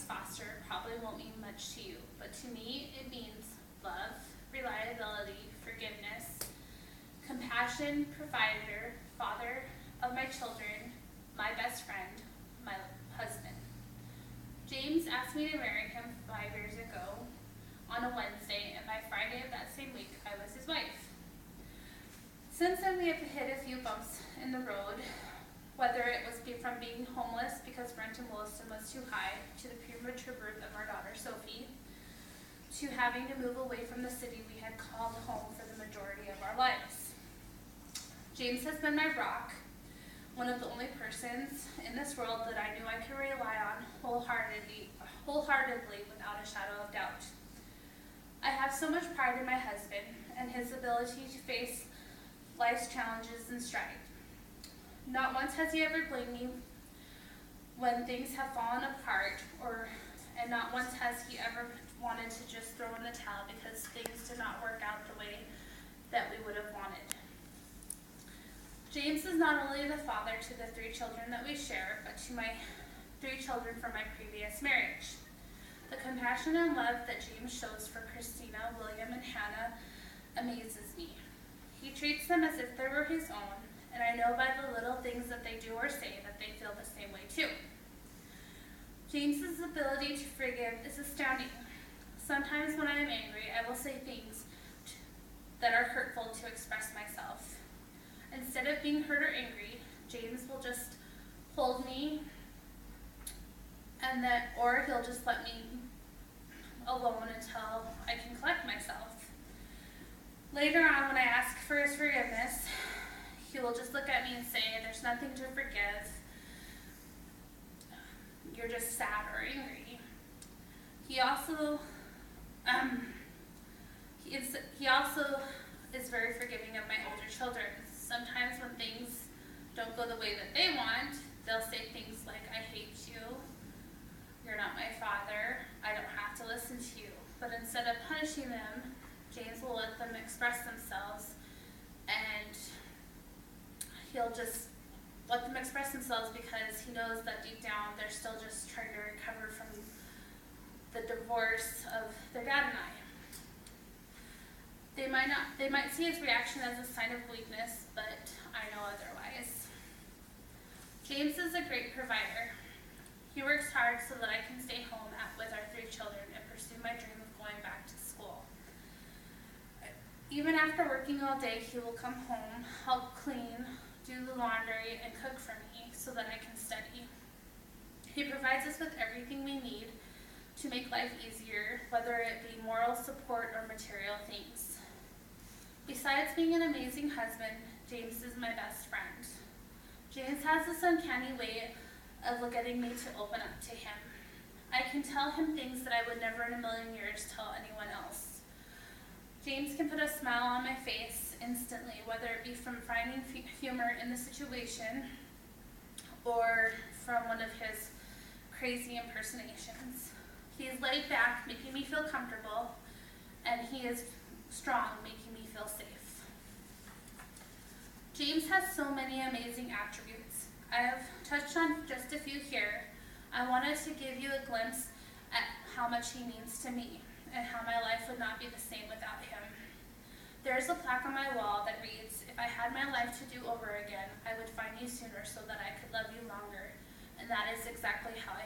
foster probably won't mean much to you, but to me it means love, reliability, forgiveness, compassion, provider, father of my children, my best friend, my husband. James asked me to marry him 5 years ago on a Wednesday, and by Friday of that same week, I was his wife. Since then, we have hit a few bumps in the road, whether it was from being homeless because rent in Williston was too high, to the premature birth of our daughter Sophie, to having to move away from the city we had called home for the majority of our lives. James has been my rock, one of the only persons in this world that I knew I could rely on wholeheartedly without a shadow of doubt. I have so much pride in my husband and his ability to face life's challenges and strive. Not once has he ever blamed me when things have fallen apart, and not once has he ever wanted to just throw in the towel because things did not work out the way that we would have wanted. James is not only the father to the 3 children that we share, but to my 3 children from my previous marriage. The compassion and love that James shows for Christina, William, and Hannah amazes me. He treats them as if they were his own, and I know by the little things that they do or say that they feel the same way too. James's ability to forgive is astounding. Sometimes when I am angry, I will say things that are hurtful to express myself. Instead of being hurt or angry, James will just hold me, or he'll just let me alone until I can collect myself. Later on, when I ask for his forgiveness, he will just look at me and say, "There's nothing to forgive. You're just sad or angry." He also is very forgiving of my older children. Sometimes when things don't go the way that they want, they'll say things like, "I hate you. You're not my father. I don't have to listen to you." But instead of punishing them, James will let them express themselves, and he'll just let them express themselves because he knows that deep down they're still just trying to recover from the divorce of their dad and I. They might see his reaction as a sign of weakness, but I know otherwise. James is a great provider. He works hard so that I can stay home with our 3 children and pursue my dream of going back to school. Even after working all day, he will come home, help clean, do the laundry, and cook for me so that I can study. He provides us with everything we need to make life easier, whether it be moral support or material things. Besides being an amazing husband, James is my best friend. James has this uncanny way of getting me to open up to him. I can tell him things that I would never in a million years tell anyone else. James can put a smile on my face instantly, whether it be from finding humor in the situation or from one of his crazy impersonations. He is laid back, making me feel comfortable, and he is strong, making me feel safe. James has so many amazing attributes. I have touched on just a few here. I wanted to give you a glimpse at how much he means to me and how my life would not be the same without him. There is a plaque on my wall that reads, "If I had my life to do over again, I would find you sooner so that I could love you longer." And that is exactly how I